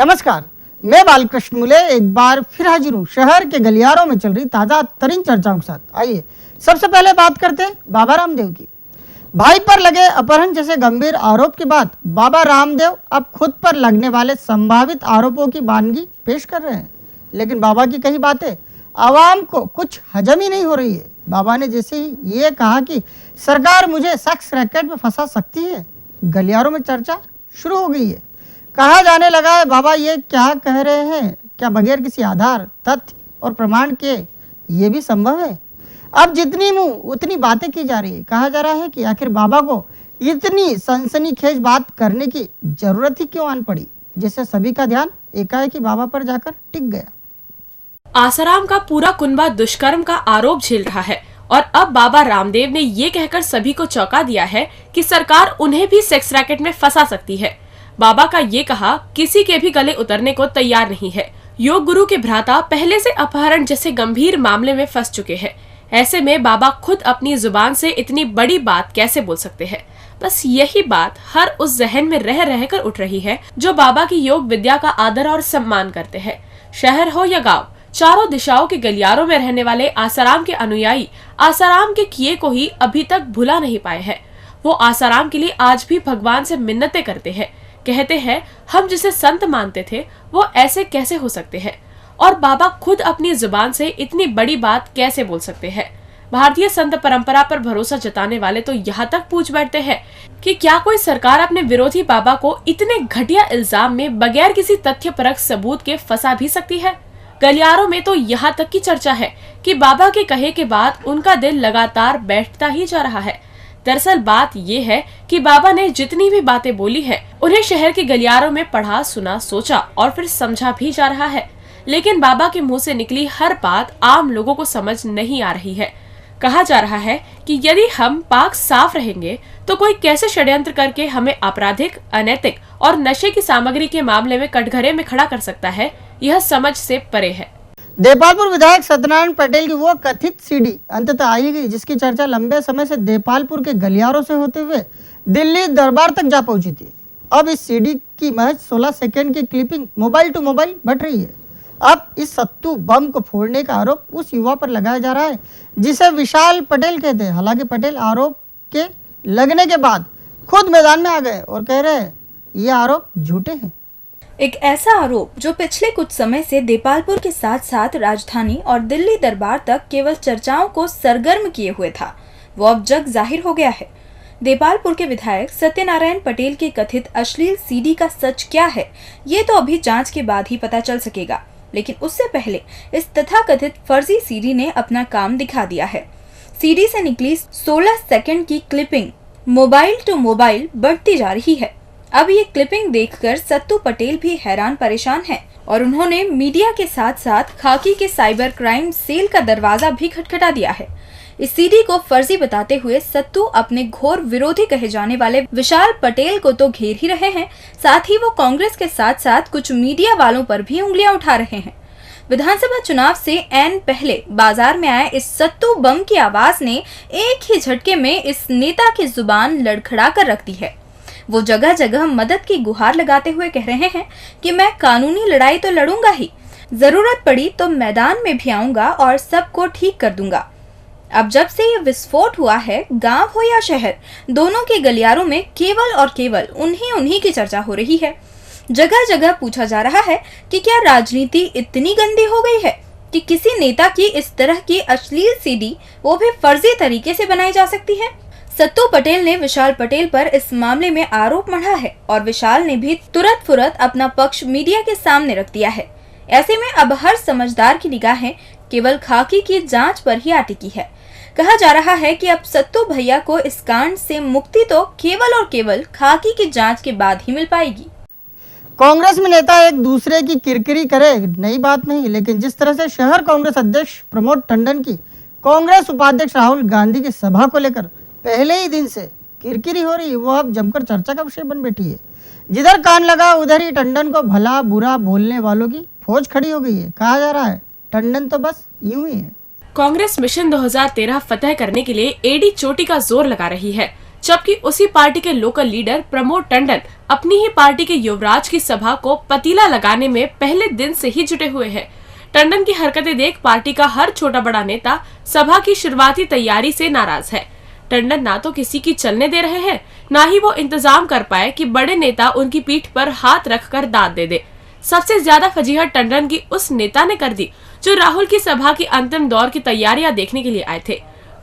नमस्कार, मैं बालकृष्ण मुले एक बार फिर हाजिर हूँ शहर के गलियारों में चल रही ताजा तरीन चर्चाओं के साथ। आइए सबसे पहले बात करते हैं बाबा रामदेव की। भाई पर लगे अपहरण जैसे गंभीर आरोप के बाद बाबा रामदेव अब खुद पर लगने वाले संभावित आरोपों की बानगी पेश कर रहे हैं, लेकिन बाबा की कई बातें आवाम को कुछ हजम ही नहीं हो रही है। बाबा ने जैसे ही ये कहा कि सरकार मुझे सेक्स रैकेट में फंसा सकती है, गलियारों में चर्चा शुरू हो गई है। कहा जाने लगा है बाबा ये क्या कह रहे हैं, क्या बगैर किसी आधार, तथ्य और प्रमाण के ये भी संभव है? अब जितनी मुंह उतनी बातें की जा रही है। कहा जा रहा है कि आखिर बाबा को इतनी सनसनीखेज बात करने की जरूरत ही क्यों आन पड़ी, जिससे सभी का ध्यान एकाएक बाबा पर जाकर टिक गया। आसाराम का पूरा कुनबा दुष्कर्म का आरोप झेल रहा है और अब बाबा रामदेव ने ये कहकर सभी को चौंका दिया है कि सरकार उन्हें भी सेक्स रैकेट में फंसा सकती है। बाबा का ये कहा किसी के भी गले उतरने को तैयार नहीं है। योग गुरु के भ्राता पहले से अपहरण जैसे गंभीर मामले में फंस चुके हैं। ऐसे में बाबा खुद अपनी जुबान से इतनी बड़ी बात कैसे बोल सकते हैं? बस यही बात हर उस जहन में रह रहकर उठ रही है जो बाबा की योग विद्या का आदर और सम्मान करते हैं। शहर हो या गाँव, चारों दिशाओं के गलियारों में रहने वाले आसाराम के अनुयायी आसाराम के किए को ही अभी तक भुला नहीं पाए हैं। वो आसाराम के लिए आज भी भगवान से मिन्नतें करते हैं। कहते हैं हम जिसे संत मानते थे वो ऐसे कैसे हो सकते हैं, और बाबा खुद अपनी जुबान से इतनी बड़ी बात कैसे बोल सकते हैं? भारतीय संत परंपरा पर भरोसा जताने वाले तो यहाँ तक पूछ बैठते हैं कि क्या कोई सरकार अपने विरोधी बाबा को इतने घटिया इल्जाम में बगैर किसी तथ्यपरक सबूत के फंसा भी सकती है? गलियारों में तो यहाँ तक की चर्चा है कि बाबा के कहे के बाद उनका दिल लगातार बैठता ही जा रहा है। दरअसल बात ये है कि बाबा ने जितनी भी बातें बोली है उन्हें शहर के गलियारों में पढ़ा, सुना, सोचा और फिर समझा भी जा रहा है, लेकिन बाबा के मुंह से निकली हर बात आम लोगों को समझ नहीं आ रही है। कहा जा रहा है कि यदि हम पाक साफ रहेंगे तो कोई कैसे षड्यंत्र करके हमें आपराधिक, अनैतिक और नशे की सामग्री के मामले में कटघरे में खड़ा कर सकता है, यह समझ से परे है। देपालपुर विधायक सत्यनारायण पटेल की वो कथित सीडी अंततः आई गई, जिसकी चर्चा लंबे समय से देपालपुर के गलियारों से होते हुए दिल्ली दरबार तक जा पहुंची थी। अब इस सीडी की महज 16 सेकंड की क्लिपिंग मोबाइल टू मोबाइल बट रही है। अब इस सत्तू बम को फोड़ने का आरोप उस युवा पर लगाया जा रहा है जिसे विशाल पटेल कहते हैं। हालांकि पटेल आरोप के लगने के बाद खुद मैदान में आ गए और कह रहे हैं ये आरोप झूठे हैं। एक ऐसा आरोप जो पिछले कुछ समय से देपालपुर के साथ साथ राजधानी और दिल्ली दरबार तक केवल चर्चाओं को सरगर्म किए हुए था, वो अब जग जाहिर हो गया है। देपालपुर के विधायक सत्यनारायण पटेल के कथित अश्लील सीडी का सच क्या है, ये तो अभी जांच के बाद ही पता चल सकेगा, लेकिन उससे पहले इस तथाकथित फर्जी सीडी ने अपना काम दिखा दिया है। सीडी से निकली 16 सेकंड की क्लिपिंग मोबाइल टू मोबाइल बढ़ती जा रही है। अब ये क्लिपिंग देखकर सत्तू पटेल भी हैरान परेशान हैं और उन्होंने मीडिया के साथ साथ खाकी के साइबर क्राइम सेल का दरवाजा भी खटखटा दिया है। इस सीडी को फर्जी बताते हुए सत्तू अपने घोर विरोधी कहे जाने वाले विशाल पटेल को तो घेर ही रहे हैं, साथ ही वो कांग्रेस के साथ साथ कुछ मीडिया वालों पर भी उंगलियां उठा रहे हैं। विधानसभा चुनाव से ऐन पहले बाजार में आए इस सत्तू बम की आवाज ने एक ही झटके में इस नेता की जुबान लड़खड़ा कर रख दी है। वो जगह जगह मदद की गुहार लगाते हुए कह रहे हैं कि मैं कानूनी लड़ाई तो लड़ूंगा ही, जरूरत पड़ी तो मैदान में भी आऊंगा और सबको ठीक कर दूंगा। अब जब से ये विस्फोट हुआ है, गांव हो या शहर, दोनों के गलियारों में केवल और केवल उन्हीं की चर्चा हो रही है। जगह जगह पूछा जा रहा है कि क्या राजनीति इतनी गंदी हो गई है कि किसी नेता की इस तरह की अश्लील सीडी वो भी फर्जी तरीके से बनाई जा सकती है। सत्तू पटेल ने विशाल पटेल पर इस मामले में आरोप मढ़ा है और विशाल ने भी तुरंत फुरत अपना पक्ष मीडिया के सामने रख दिया है। ऐसे में अब हर समझदार की निगाहें केवल खाकी की जांच पर ही अटकी है। कहा जा रहा है कि अब सत्तू भैया को इस कांड से मुक्ति तो केवल और केवल खाकी की जांच के बाद ही मिल पाएगी। कांग्रेस में नेता एक दूसरे की किरकिरी करे नई बात नहीं, लेकिन जिस तरह से शहर कांग्रेस अध्यक्ष प्रमोद टंडन की कांग्रेस उपाध्यक्ष राहुल गांधी की सभा को लेकर पहले ही दिन से किरकिरी हो रही, वो अब जमकर चर्चा का विषय बन बैठी है। जिधर कान लगा उधर ही टंडन को भला बुरा बोलने वालों की फौज खड़ी हो गई है। कहा जा रहा है टंडन तो बस यूं ही है। कांग्रेस मिशन 2013 फतह करने के लिए एडी चोटी का जोर लगा रही है। जबकि उसी पार्टी के लोकल लीडर प्रमोद टंडन अपनी ही पार्टी के युवराज की सभा को पतीला लगाने में पहले दिन से ही जुटे हुए हैं। टंडन की हरकतें देख पार्टी का हर छोटा बड़ा नेता सभा की शुरुआती तैयारी से नाराज है। टंडन ना तो किसी की चलने दे रहे हैं, ना ही वो इंतजाम कर पाए कि बड़े नेता उनकी पीठ पर हाथ रखकर दाद दे। सबसे ज्यादा फजीहत टंडन की उस नेता ने कर दी जो राहुल की सभा की अंतिम दौर की तैयारियां देखने के लिए आए थे।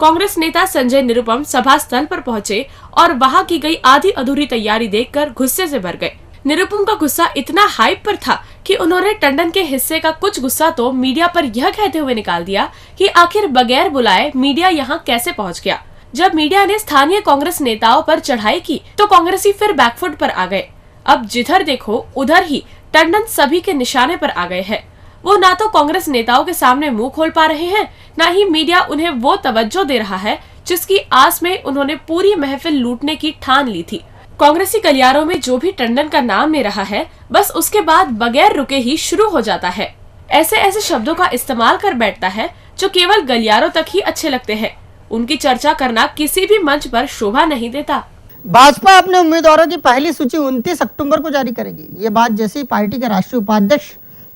कांग्रेस नेता संजय निरुपम सभा स्थल पर पहुंचे और वहां की गई आधी अधूरी तैयारी देखकर गुस्से से भर गए। निरुपम का गुस्सा इतना हाइप पर था कि उन्होंने टंडन के हिस्से का कुछ गुस्सा तो मीडिया पर यह कहते हुए निकाल दिया कि आखिर बगैर बुलाए मीडिया यहाँ कैसे पहुँच गया। जब मीडिया ने स्थानीय कांग्रेस नेताओं पर चढ़ाई की तो कांग्रेसी फिर बैकफुट पर आ गए। अब जिधर देखो उधर ही टंडन सभी के निशाने पर आ गए हैं। वो ना तो कांग्रेस नेताओं के सामने मुंह खोल पा रहे हैं, ना ही मीडिया उन्हें वो तवज्जो दे रहा है जिसकी आस में उन्होंने पूरी महफिल लूटने की ठान ली थी। कांग्रेसी गलियारों में जो भी टंडन का नाम ले रहा है, बस उसके बाद बगैर रुके ही शुरू हो जाता है। ऐसे ऐसे शब्दों का इस्तेमाल कर बैठता है जो केवल गलियारों तक ही अच्छे लगते हैं। उनकी चर्चा करना किसी भी मंच पर शोभा नहीं देता। भाजपा अपने उम्मीदवारों की पहली सूची 29 अक्टूबर को जारी करेगी। ये बात जैसे ही पार्टी के राष्ट्रीय उपाध्यक्ष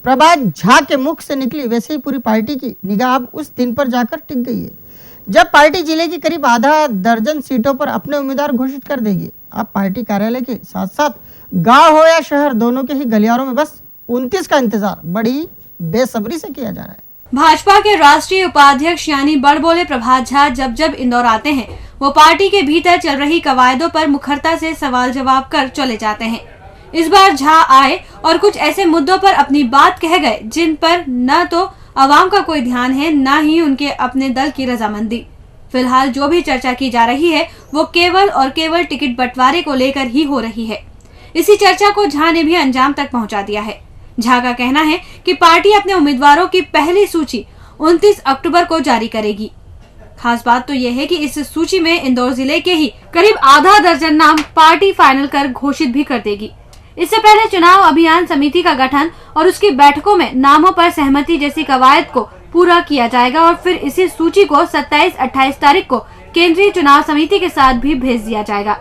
प्रभात झा के मुख से निकली, वैसे ही पूरी पार्टी की निगाह अब उस दिन पर जाकर टिक गई है जब पार्टी जिले की करीब आधा दर्जन सीटों पर अपने उम्मीदवार घोषित कर देगी। अब पार्टी कार्यालय के साथ साथ गांव हो या शहर, दोनों के ही गलियारों में बस 29 का इंतजार बड़ी बेसब्री से किया जा रहा है। भाजपा के राष्ट्रीय उपाध्यक्ष यानी बड़बोले प्रभात झा जब जब इंदौर आते हैं, वो पार्टी के भीतर चल रही कवायदों पर मुखरता से सवाल जवाब कर चले जाते हैं। इस बार झा आए और कुछ ऐसे मुद्दों पर अपनी बात कह गए जिन पर न तो आवाम का कोई ध्यान है, न ही उनके अपने दल की रजामंदी। फिलहाल जो भी चर्चा की जा रही है वो केवल और केवल टिकट बंटवारे को लेकर ही हो रही है। इसी चर्चा को झा ने भी अंजाम तक पहुंचा दिया है। झा का कहना है कि पार्टी अपने उम्मीदवारों की पहली सूची 29 अक्टूबर को जारी करेगी। खास बात तो यह है कि इस सूची में इंदौर जिले के ही करीब आधा दर्जन नाम पार्टी फाइनल कर घोषित भी कर देगी। इससे पहले चुनाव अभियान समिति का गठन और उसकी बैठकों में नामों पर सहमति जैसी कवायद को पूरा किया जाएगा और फिर इसी सूची को 27-28 तारीख को केंद्रीय चुनाव समिति के साथ भी भेज दिया जाएगा।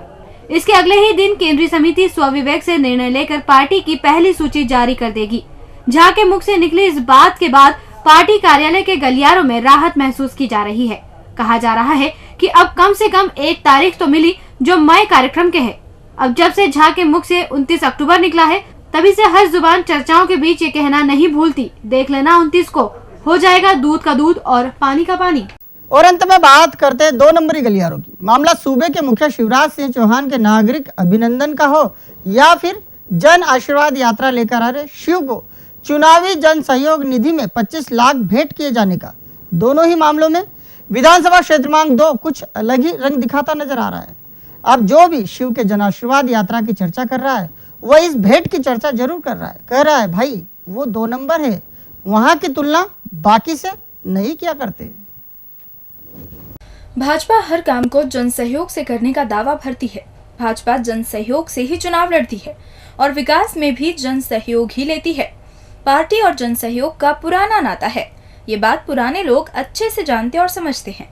इसके अगले ही दिन केंद्रीय समिति स्वविवेक से निर्णय लेकर पार्टी की पहली सूची जारी कर देगी। झा के मुख से निकली इस बात के बाद पार्टी कार्यालय के गलियारों में राहत महसूस की जा रही है। कहा जा रहा है कि अब कम से कम एक तारीख तो मिली जो मई कार्यक्रम के है। अब जब से झा के मुख से 29 अक्टूबर निकला है, तभी से हर जुबान चर्चाओं के बीच ये कहना नहीं भूलती, देख लेना 29 को हो जाएगा दूध का दूध और पानी का पानी। और अंत में बात करते हैं 2 नंबरी गलियारों की। मामला सूबे के मुखिया शिवराज सिंह चौहान के नागरिक अभिनंदन का हो या फिर जन आशीर्वाद यात्रा लेकर आ रहे शिव को चुनावी जन सहयोग निधि में 25 लाख भेंट किए जाने का, दोनों ही मामलों में विधानसभा क्षेत्र क्रमांक 2 कुछ अलग ही रंग दिखाता नजर आ रहा है। अब जो भी शिव के जन आशीर्वाद यात्रा की चर्चा कर रहा है वह इस भेंट की चर्चा जरूर कर रहा है। कह रहा है भाई वो 2 नंबर है, वहां की तुलना बाकी से नहीं किया करते। भाजपा हर काम को जन सहयोग से करने का दावा भरती है। भाजपा जन सहयोग से ही चुनाव लड़ती है और विकास में भी जन सहयोग ही लेती है। पार्टी और जन सहयोग का पुराना नाता है। ये बात पुराने लोग अच्छे से जानते और समझते हैं।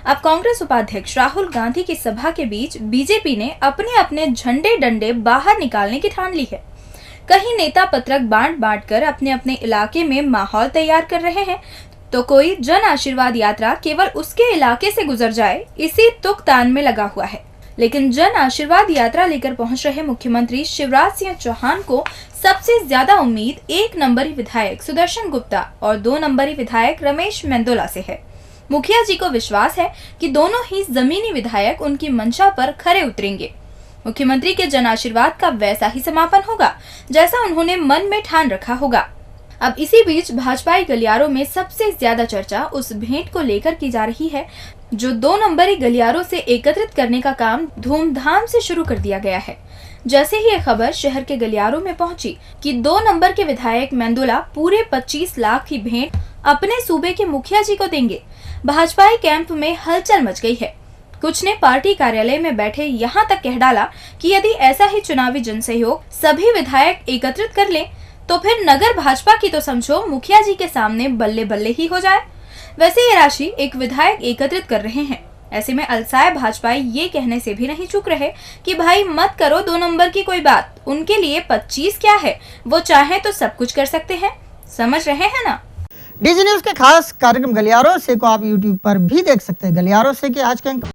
अब कांग्रेस उपाध्यक्ष राहुल गांधी की सभा के बीच बीजेपी ने अपने अपने झंडे डंडे बाहर निकालने की ठान ली है। कहीं नेता पत्रक बांट कर अपने अपने इलाके में माहौल तैयार कर रहे हैं, तो कोई जन आशीर्वाद यात्रा केवल उसके इलाके से गुजर जाए इसी तुकतान में लगा हुआ है। लेकिन जन आशीर्वाद यात्रा लेकर पहुंच रहे मुख्यमंत्री शिवराज सिंह चौहान को सबसे ज्यादा उम्मीद 1 नंबरी विधायक सुदर्शन गुप्ता और 2 नंबरी विधायक रमेश मेंदोला से है। मुखिया जी को विश्वास है कि दोनों ही जमीनी विधायक उनकी मंशा पर खरे उतरेंगे। मुख्यमंत्री के जन आशीर्वाद का वैसा ही समापन होगा जैसा उन्होंने मन में ठान रखा होगा। अब इसी बीच भाजपाई गलियारों में सबसे ज्यादा चर्चा उस भेंट को लेकर की जा रही है जो 2 नंबरी गलियारों से एकत्रित करने का काम धूमधाम से शुरू कर दिया गया है। जैसे ही ये खबर शहर के गलियारों में पहुंची कि 2 नंबर के विधायक मेंदोला पूरे 25 लाख की भेंट अपने सूबे के मुखिया जी को देंगे, भाजपाई कैंप में हलचल मच गई है। कुछ ने पार्टी कार्यालय में बैठे यहाँ तक कह डाला कि यदि ऐसा ही चुनावी जनसहयोग सभी विधायक एकत्रित कर लें तो फिर नगर भाजपा की तो समझो मुखिया जी के सामने बल्ले बल्ले ही हो जाए। वैसे ये राशि एक विधायक एकत्रित कर रहे हैं। ऐसे में अलसाए भाजपाई ये कहने से भी नहीं चूक रहे कि भाई मत करो 2 नंबर की कोई बात, उनके लिए 25 क्या है, वो चाहे तो सब कुछ कर सकते हैं। समझ रहे हैं ना। डीजी न्यूज के खास कार्यक्रम गलियारों से को आप यूट्यूब पर भी देख सकते हैं। गलियारों से के आज के अंक